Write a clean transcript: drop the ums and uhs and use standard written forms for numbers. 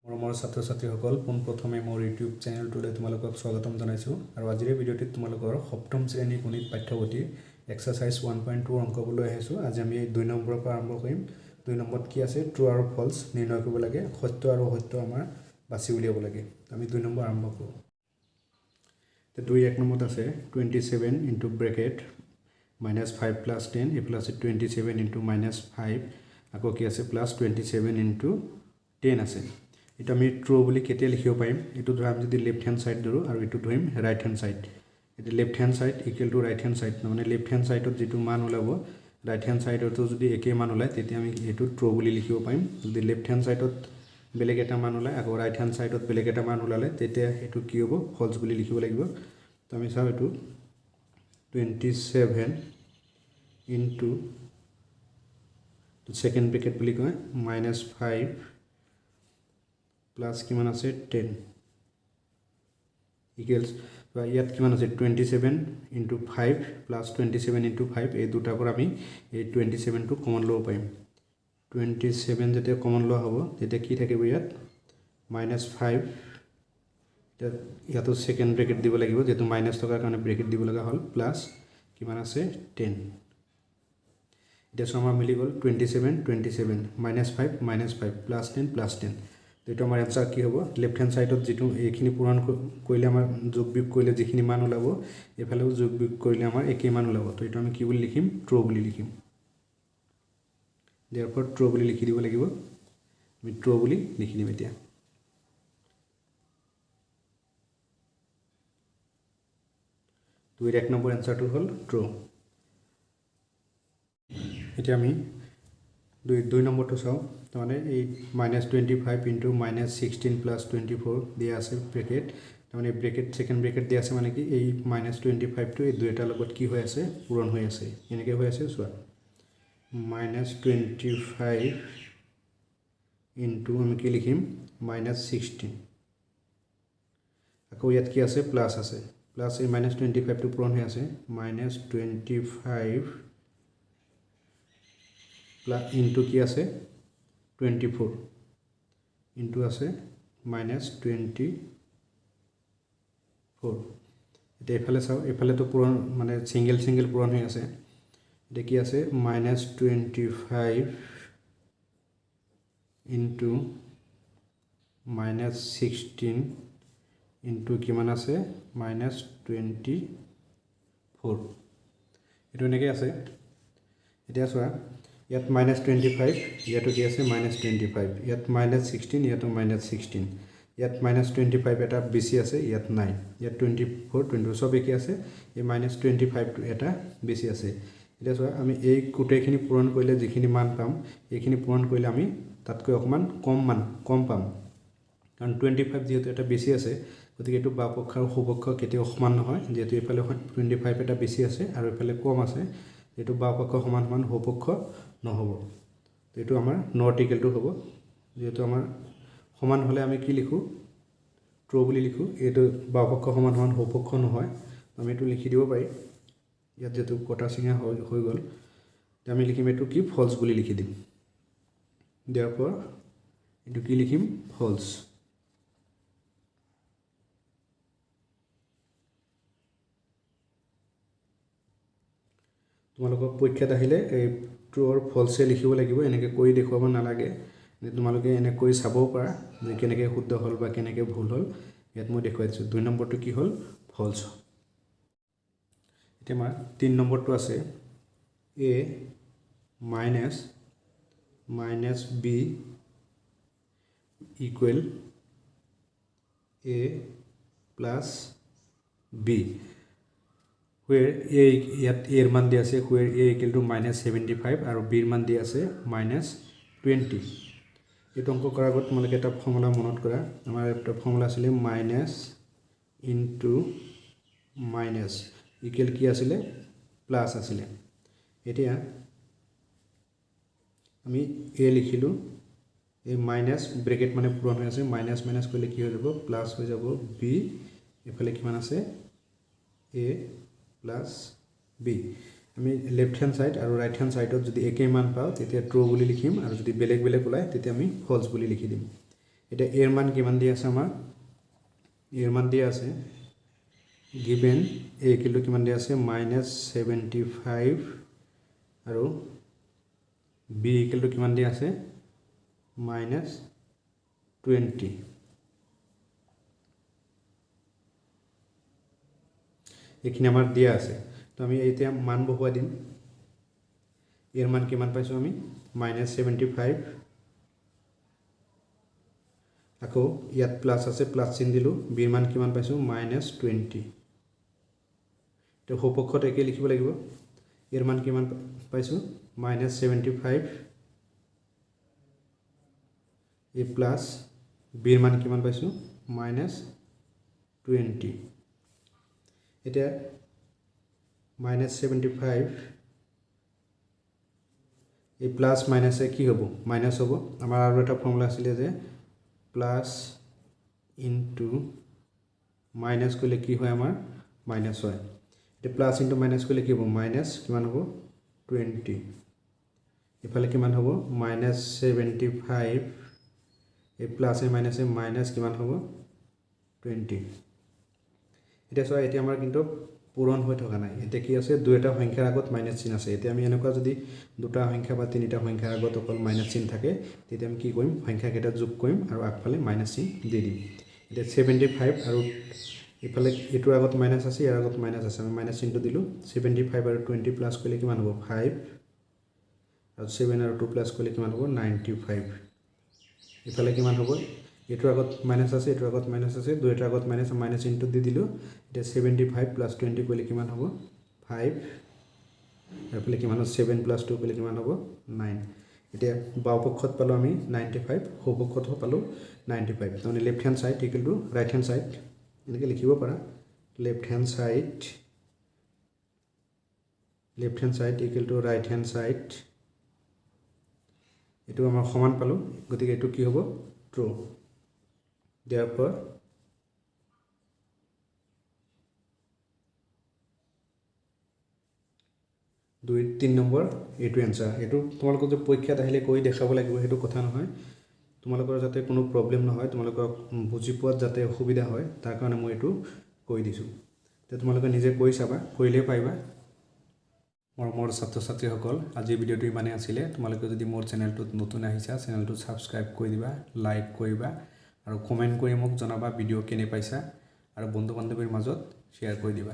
মোৰ ছাত্ৰ-ছাত্ৰীসকল পোনপ্ৰথমে মোৰ ইউটিউব চেনেলটোলৈ তোমালোকক স্বাগতম জনাইছোঁ আৰু আজিৰ ভিডিঅ'টিত তোমালোকৰ সপ্তম শ্ৰেণী গণিত পাঠ্যপুথিৰ এক্সাৰচাইজ 1.2 অংকবলৈ আহিছোঁ। আজি আমি 2 নম্বৰৰ পৰা আৰম্ভ কৰিম। 2 নম্বৰত কি আছে, ট্ৰু আৰু ফলছ নিৰ্ণয় কৰিব লাগে, সত্য আৰু অসত্য আমাৰ বাছি উলিয়াব লাগে। আমি 2 নম্বৰ আৰম্ভ কৰোঁ। তো 2 নম্বৰত আছে 27 ইনটু ব্ৰেকেট -5 + 10, এইফালে আছে 27 ইনটু -5, আকৌ কি আছে প্লাছ 27 ইনটু 10 আছে। এটা আমি ট্ৰু বুলি কেতিয়া লিখিব পাৰিম, এইটো ধৰা আমি যদি লেফ্ট হেণ্ড সাইড ধৰোঁ আৰু এইটো ধৰিম ৰাইট হেণ্ড সাইড। এটা left hand side equal to right hand side, মানে লেফ্ট হেণ্ড সাইডত যেটো মান ওলাব ৰাইট হেণ্ড সাইডতো যদি একে মান ওলায় তেতিয়া আমি এইটো ট্ৰু বুলি লিখিব পাৰিম। যদি লেফ্ট হেণ্ড সাইডত বেলেগ এটা মান ওলায় আকৌ ৰাইট হেণ্ড সাইডত বেলেগ এটা মান ওলালে তেতিয়া এইটো কি হ'ব, ফলছ বুলি লিখিব লাগিব। তো আমি চাওঁ এইটো 27 ইনটু সেকেন্ড ব্ৰেকেট বুলি কয় -5 প্লাছ কিমান আছে 10 ইকুৱেলছ ইয়াত কিমান আছে 27 ইনটু 5 প্লাছ 27 ইনটু 5, এই দুটাৰ পৰা আমি এই 27টো কমন ল'ব পাৰিম। 27 যেতিয়া কমন লোৱা হ'ব তেতিয়া কি থাকিব ইয়াত -5, ইয়াতো সেকেন্ড ব্ৰেকেট দিব লাগিব যেহেতু মাইনাছ থকাৰ কাৰণে ব্ৰেকেট দিব লগা হ'ল, প্লাছ কিমান আছে 10। এতিয়া চোৱা আমাৰ মিলি গ'ল 27 -5 -5 প্লাছ 10 প্লাছ 10। তো এইটো আমাৰ এনসাৰ কি হ'ব, লেফ্ট হেণ্ড সাইডত যেটো এইখিনি পূৰণ কৰিলে আমাৰ যোগ বিয়োগ কৰিলে যিখিনি মান ওলাব এইফালেও যোগ বিয়োগ কৰিলে আমাৰ একেই মান ওলাব। তো এইটো আমি কি বুলি লিখিম, ট্ৰু বুলি লিখিম। ইয়াৰ পৰা ট্ৰু বুলি লিখি দিব লাগিব, আমি ট্ৰু বুলি লিখি দিম। এতিয়া তো 1 নম্বৰ এনসাৰটো হ'ল ট্ৰু। এতিয়া আমি 2 নম্বৰটো চাওঁ। তাৰমানে এই -25 ইনটু -16 প্লাছ 24 দিয়া আছে ব্ৰেকেট, তাৰমানে ব্ৰেকেট সেকেন্ড ব্ৰেকেট দিয়া আছে মানে কি এই -25টো এই দুইটাৰ লগত কি হৈ আছে, পূৰণ হৈ আছে। এনেকৈ হৈ আছে চোৱা, -25 ইনটু আমি কি লিখিম -16, আকৌ ইয়াত কি আছে প্লাছ আছে, প্লাছ এই -25টো পূৰণ হৈ আছে -25 প্লাছ ইনটু কি আছে 24 ইনটু আছে -24। এতিয়া এইফালে চাওঁ, এইফালেতো পূৰণ মানে ছিংগল পূৰণ হৈ আছে। এতিয়া কি আছে -25 ইনটু -16 ইনটু কিমান আছে -24, এইটো এনেকৈ আছে। এতিয়া চোৱা ইয়াত -25, ইয়াতো কি আছে -25, ইয়াত -16, ইয়াতো -16, ইয়াত -25 এটা বেছি আছে, ইয়াত নাই, ইয়াত 24 সব একে আছে, এই -25টো এটা বেছি আছে। এতিয়া চোৱা আমি এই গোটেইখিনি পূৰণ কৰিলে যিখিনি মান পাম এইখিনি পূৰণ কৰিলে আমি তাতকৈ অকণমান কম পাম, কাৰণ 25 যিহেতু এটা বেছি আছে গতিকে এইটো বাওপক্ষ আৰু সোঁপক্ষ কেতিয়াও সমান নহয়। যিহেতু এইফালে 25 এটা বেছি আছে আৰু এইফালে কম আছে, এইটো বাওপক্ষ সমান সোঁপক্ষ নহ'ব। তো এইটো আমাৰ নট ইকুৱেল টু হ'ব। যেহেতু আমাৰ সমান হ'লে আমি কি লিখোঁ, ট্ৰু বুলি লিখোঁ। এইটো বাওপক্ষ সমান সোঁপক্ষ নহয়, আমি এইটো লিখি দিব পাৰি। ইয়াত যেহেতু কটা চিঙা হৈ গ'ল আমি লিখিম এইটো কি ফলছ বুলি লিখি দিম। দিয়াৰ পৰা এইটো কি লিখিম, ফলছ। তোমালোকক পৰীক্ষাত আহিলে এই ট্ৰু আৰু ফলছে লিখিব লাগিব, এনেকৈ কৰি দেখুৱাব নালাগে। তোমালোকে এনেকৈ চাবও পাৰা যে কেনেকৈ শুদ্ধ হ'ল বা কেনেকৈ ভুল হ'ল। ইয়াত মই দেখুৱাই দিছোঁ 2 নম্বৰটো কি হ'ল, ফলছ। এতিয়া আমাৰ 3 নম্বৰটো আছে a minus b equal a plus b, where a ইয়াত a ৰ মান দিয়া আছে where a ইকুৱেল টু -75 আৰু b ৰ মান দিয়া আছে -20। এইটো অংক কৰাৰ আগত তোমালোকে এটা ফৰ্মুলা মনত কৰা। আমাৰ এটা ফৰ্মুলা আছিলে মাইনাছ ইনটু মাইনাছ ইকুৱেল কি আছিলে, প্লাছ আছিলে। এতিয়া আমি a লিখিলোঁ, এই মাইনাছ ব্ৰেকেট মানে পূৰণ হৈ আছে, মাইনাছ কৰিলে কি হৈ যাব, প্লাছ হৈ যাব b, এইফালে কিমান আছে a প্লাছ b। আমি লেফ্ট হেণ্ড সাইড আৰু ৰাইট হেণ্ড সাইডত যদি একেই মান পাওঁ তেতিয়া ট্ৰু বুলি লিখিম, আৰু যদি বেলেগ ওলায় তেতিয়া আমি ফলছ বুলি লিখি দিম। এটা এর মান কিমান দিয়া আছে আমাৰ এৰ মান দিয়া আছে given a ইকুৱেল টু কিমান দিয়া আছে -75 আৰু b ইকুৱেল টু কিমান দিয়া আছে -20 এইখিনি আমাৰ দিয়া আছে তো আমি এতিয়া মান বহুৱাই দিম এর মান কিমান পাইছো আমি -75 আকৌ ইয়াত প্লাস আছে প্লাস চিন দিলো বিৰ মান কিমান পাইছো -20 তো হপক্ষত একে লিখিব লাগিব এৰ মান কিমান পাইছো -75 এ প্লাস বিৰ মান কিমান পাইছো -20 এটা -75 এই প্লাস মাইনাসে কি হবো মাইনাস হবো আমার আর একটা ফর্মুলা আছিল যে প্লাস ইনটু মাইনাস করলে কি হয় আমার মাইনাস হয় এটা প্লাস ইনটু মাইনাস করলে কি হবো মাইনাস কিমান হবো 20 ইফালে কিমান হবো -75 এই প্লাস এ মাইনাসে মাইনাস কিমান হবো 20 এটা সব এটা আমার কিন্তু পূরণ হৈ থকা নাই এটা কি আছে দুইটা সংখ্যাৰ আগত মাইনাস চিন আছে এতিয়া আমি এনেকুৱা যদি দুটা সংখ্যা বা তিনিটা সংখ্যাৰ আগত অকল মাইনাস চিন থাকে তেতিয়া আমি কি কৰিম সংখ্যা কেইটা যোগ কৰিম আৰু আগফালে মাইনাস চিন দি দিম এটা 75 আৰু ইফালে এটোৰ আগত মাইনাস আছে ইয়াৰ আগত মাইনাস আছে আমি মাইনাস চিনটো দিলো 75 আৰু 20 প্লাস কৰিলে কিমান হ'ব 5 আৰু 7 আৰু 2 প্লাস কৰিলে কিমান হ'ব 95 ইফালে কিমান হ'ব এটোৰ আগত মাইনাস আছে এটোৰ আগত মাইনাস আছে দুইটাৰ আগত মাইনাস মাইনাস ইনটু দি দিলো এটা 75 প্লাস 20 কৰিলে কিমান হ'ব 5 আৰু ইফালে কিমান হ'ব 7 প্লাস 2 কৰিলে কিমান হ'ব 9 এতিয়া বাওপক্ষত পালো আমি 95 সোপক্ষত পালো 95 মানে left hand side equal to right hand side এনেকে লিখিব পাৰা left hand side equal to right hand side এটো আমাৰ সমান পালো গতিকে এটো কি হ'ব ট্ৰু therefore 2-3 নম্বৰ এটো आंसर এটো তোমালোকৰ যে পৰীক্ষাত আহিলে কৈ দেখাব লাগিব হেতু কথা নহয় তোমালোকৰ যাতে কোনো প্ৰবলেম নহয় তোমালোকৰ বুজি পোৱাত যাতে অসুবিধা হয় তাৰ কাৰণে মই এটো কৈ দিছো তে তোমালোকে নিজে কৈ চাবা কইলে পাইবা মোৰ ছাত্ৰ ছাত্ৰীসকল আজি ভিডিওটো ইমানে আছিল তোমালোকে যদি মোৰ চেনেলটোত নতুন আহিছা চেনেলটো সাবস্ক্ৰাইব কৰি দিবা লাইক কৰিবা আৰু কমেন্ট কৰি মোক জনাবা ভিডিও কেনে পাইছা আৰু বন্ধু বান্ধৱীৰ মাজত শেয়াৰ কৰি দিবা